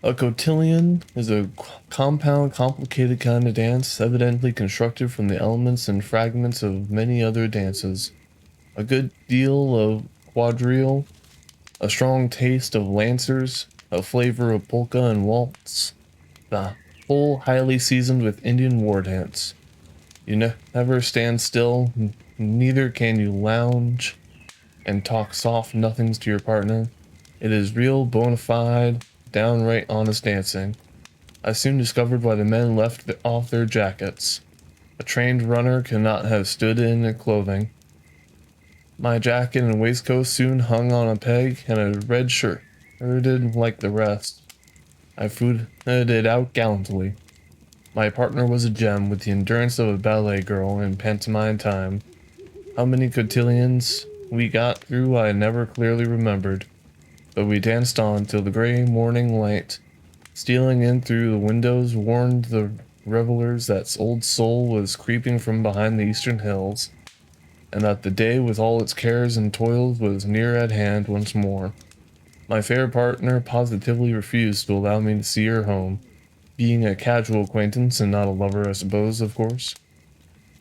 A cotillion is a compound, complicated kind of dance, evidently constructed from the elements and fragments of many other dances. A good deal of quadrille, a strong taste of lancers, a flavor of polka and waltz, the whole highly seasoned with Indian war dance. You never stand still, neither can you lounge and talk soft nothings to your partner. It is real, bona fide, downright honest dancing. I soon discovered why the men left off their jackets. A trained runner cannot have stood in clothing. My jacket and waistcoat soon hung on a peg, and a red shirt, herded like the rest. I footed it out gallantly. My partner was a gem, with the endurance of a ballet girl in pantomime time. How many cotillions we got through I never clearly remembered, but we danced on till the gray morning light, stealing in through the windows, warned the revelers that old soul was creeping from behind the eastern hills, and that the day with all its cares and toils was near at hand once more. My fair partner positively refused to allow me to see her home, being a casual acquaintance and not a lover, I suppose, of course.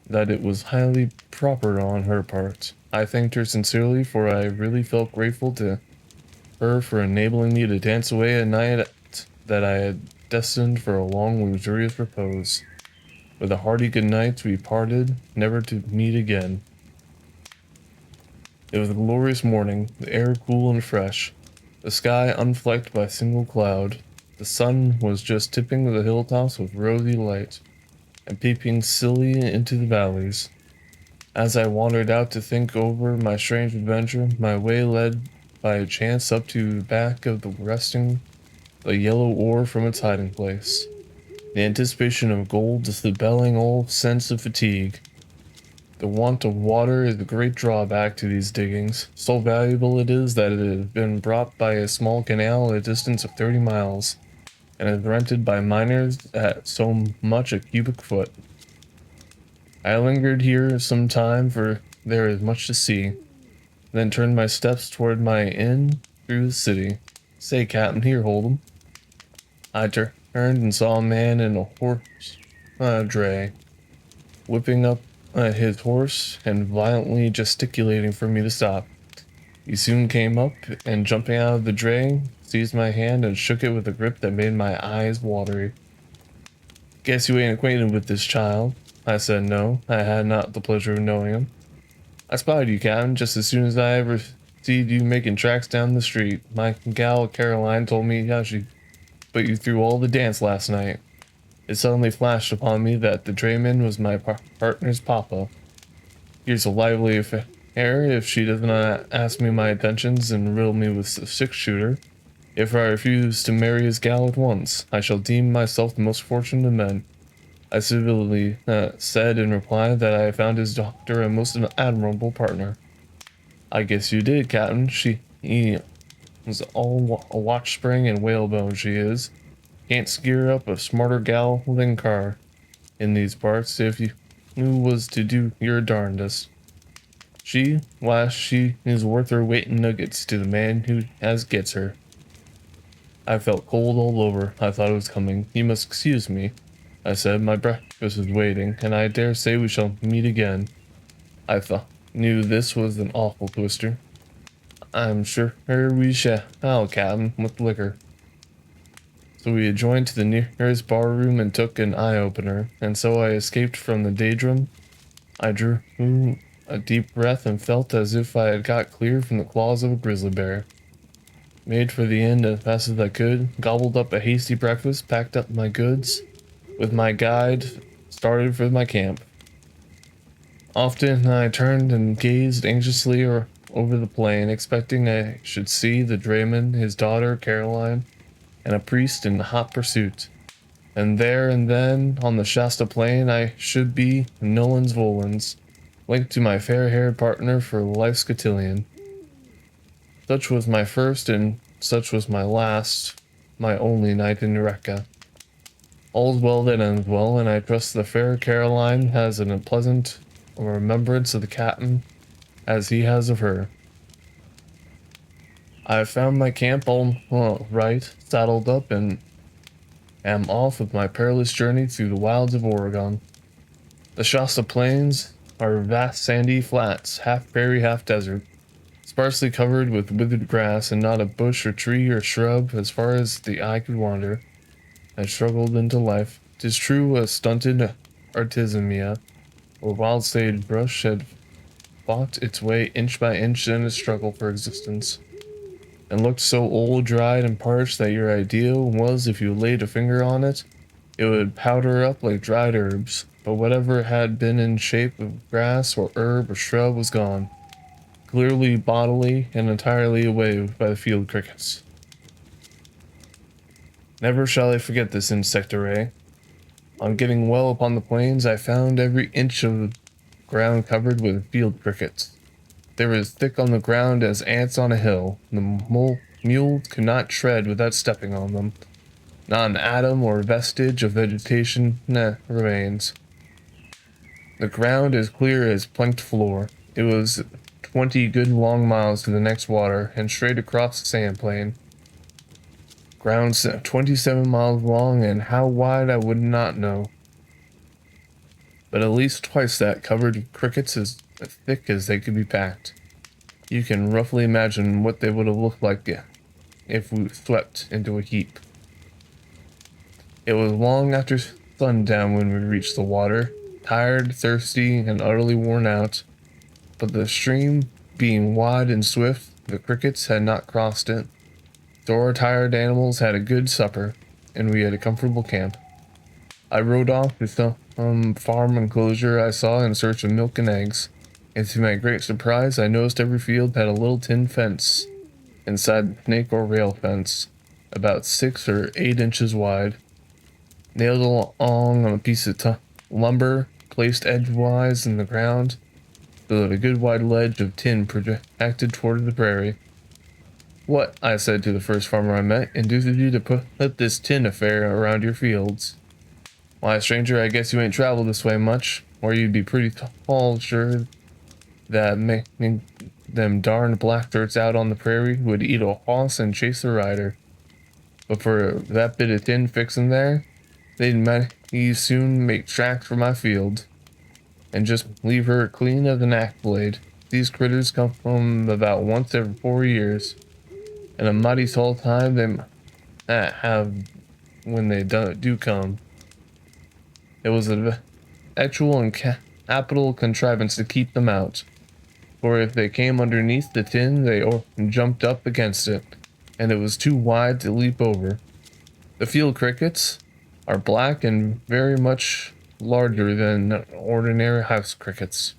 That it was highly proper on her part. I thanked her sincerely, for I really felt grateful to her for enabling me to dance away a night that I had destined for a long, luxurious repose. With a hearty good night, we parted, never to meet again. It was a glorious morning, the air cool and fresh, the sky unflecked by a single cloud. The sun was just tipping the hilltops with rosy light, and peeping silly into the valleys. As I wandered out to think over my strange adventure, my way led by chance up to the back of the resting the yellow ore from its hiding place. The anticipation of gold is the belling all sense of fatigue. The want of water is a great drawback to these diggings. So valuable it is that it has been brought by a small canal at a distance of 30 miles, and is rented by miners at so much a cubic foot. I lingered here some time, for there is much to see, then turned my steps toward my inn through the city. Say, Captain, here, Hold'em. I turned and saw a man in a horse dray, whipping up his horse and violently gesticulating for me to stop. He soon came up, and jumping out of the dray, seized my hand and shook it with a grip that made my eyes watery. Guess you ain't acquainted with this child. I said no, I had not the pleasure of knowing him. I spied you, Captain, just as soon as I ever seed you making tracks down the street. My gal Caroline told me how she put you through all the dance last night. It suddenly flashed upon me that the drayman was my partner's papa. Here's a lively affair if she does not ask me my attentions and riddle me with a six-shooter. If I refuse to marry his gal at once, I shall deem myself the most fortunate of men. I civilly said in reply that I found his doctor a most admirable partner. I guess you did, Captain. He was all a watch spring and whalebone, she is. Can't scare up a smarter gal than Carr in these parts if you was to do your darndest. Why, she is worth her weight in nuggets to the man who gets her. I felt cold all over. I thought it was coming. You must excuse me, I said. My breakfast is waiting, and I dare say we shall meet again. Knew this was an awful twister. I'm sure we shall, Captain, with liquor. So we adjourned to the nearest bar room and took an eye-opener, and so I escaped from the daydream. I drew a deep breath and felt as if I had got clear from the claws of a grizzly bear. Made for the inn as fast as I could, gobbled up a hasty breakfast, packed up my goods, with my guide, started for my camp. Often I turned and gazed anxiously over the plain, expecting I should see the drayman, his daughter Caroline, and a priest in hot pursuit. And there and then, on the Shasta plain, I should be nolens volens, linked to my fair-haired partner for life's cotillion. Such was my first, and such was my last, my only night in Eureka. All's well that ends well, and I trust the fair Caroline has a pleasant remembrance of the captain as he has of her. I found my camp all right, saddled up, and am off with my perilous journey through the wilds of Oregon. The Shasta Plains are vast sandy flats, half prairie, half desert, sparsely covered with withered grass, and not a bush or tree or shrub, as far as the eye could wander, had struggled into life. 'Tis true, a stunted artemisia, or wild sagebrush, had fought its way inch by inch in a struggle for existence, and looked so old, dried, and parched that your idea was if you laid a finger on it, it would powder up like dried herbs. But whatever had been in shape of grass or herb or shrub was gone, clearly bodily and entirely away by the field crickets. Never shall I forget this insect array. On getting well upon the plains, I found every inch of the ground covered with field crickets. They were as thick on the ground as ants on a hill. The mules could not tread without stepping on them. Not an atom or vestige of vegetation remains. The ground as clear as planked floor. It was 20 good long miles to the next water, and straight across the sand plain. Ground 27 miles long, and how wide I would not know. But at least twice that, covered with crickets as thick as they could be packed. You can roughly imagine what they would have looked like if we swept into a heap. It was long after sundown when we reached the water, tired, thirsty, and utterly worn out. But the stream being wide and swift, the crickets had not crossed it. So our tired animals had a good supper, and we had a comfortable camp. I rode off to some farm enclosure I saw in search of milk and eggs, and to my great surprise, I noticed every field had a little tin fence inside the snake or rail fence, about 6 or 8 inches wide, nailed along on a piece of lumber, placed edgewise in the ground, so that a good wide ledge of tin projected toward the prairie. "What," I said to the first farmer I met, "induced you to put this tin affair around your fields?" "Why, stranger, I guess you ain't traveled this way much, or you'd be pretty tall sure that making them darned blackbirds out on the prairie would eat a hoss and chase the rider. But for that bit of tin fixin' there, they'd mighty soon make tracks for my field, and just leave her clean as an axe blade. These critters come from about once every 4 years, and a mighty tall time they have when they do come. It was an actual and capital contrivance to keep them out, for if they came underneath the tin, they jumped up against it, and it was too wide to leap over. The field crickets are black and very much larger than ordinary house crickets.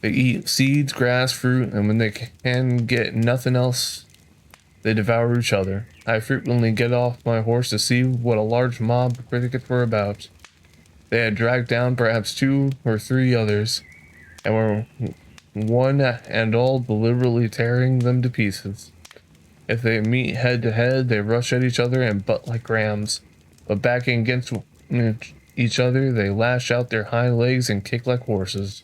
They eat seeds, grass, fruit, and when they can get nothing else, they devour each other. I frequently get off my horse to see what a large mob of crickets were about. They had dragged down perhaps 2 or 3 others, and were one and all deliberately tearing them to pieces. If they meet head to head, they rush at each other and butt like rams, but backing against each other, they lash out their hind legs and kick like horses.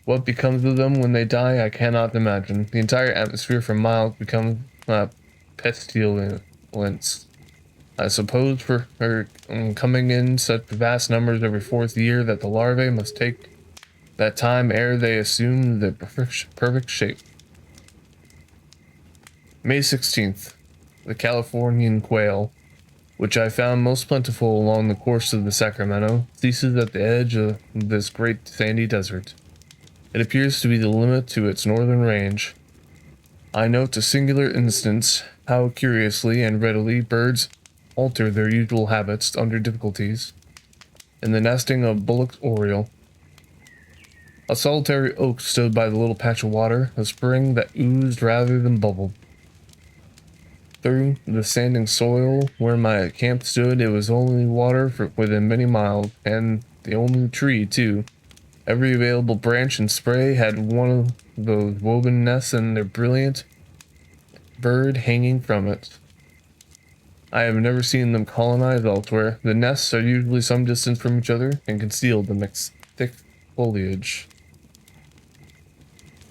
What becomes of them when they die, I cannot imagine. The entire atmosphere for miles becomes pestilence. I suppose for coming in such vast numbers every 4th year that the larvae must take that time ere they assume the perfect shape. May 16th. The Californian quail, which I found most plentiful along the course of the Sacramento, ceases at the edge of this great sandy desert. It appears to be the limit to its northern range. I note a singular instance how curiously and readily birds alter their usual habits under difficulties. In the nesting of Bullock's oriole, a solitary oak stood by the little patch of water, a spring that oozed rather than bubbled. Through the sanding soil where my camp stood, it was only water for within many miles, and the only tree, too. Every available branch and spray had one of those woven nests and their brilliant bird hanging from it. I have never seen them colonize elsewhere. The nests are usually some distance from each other and concealed amidst thick foliage.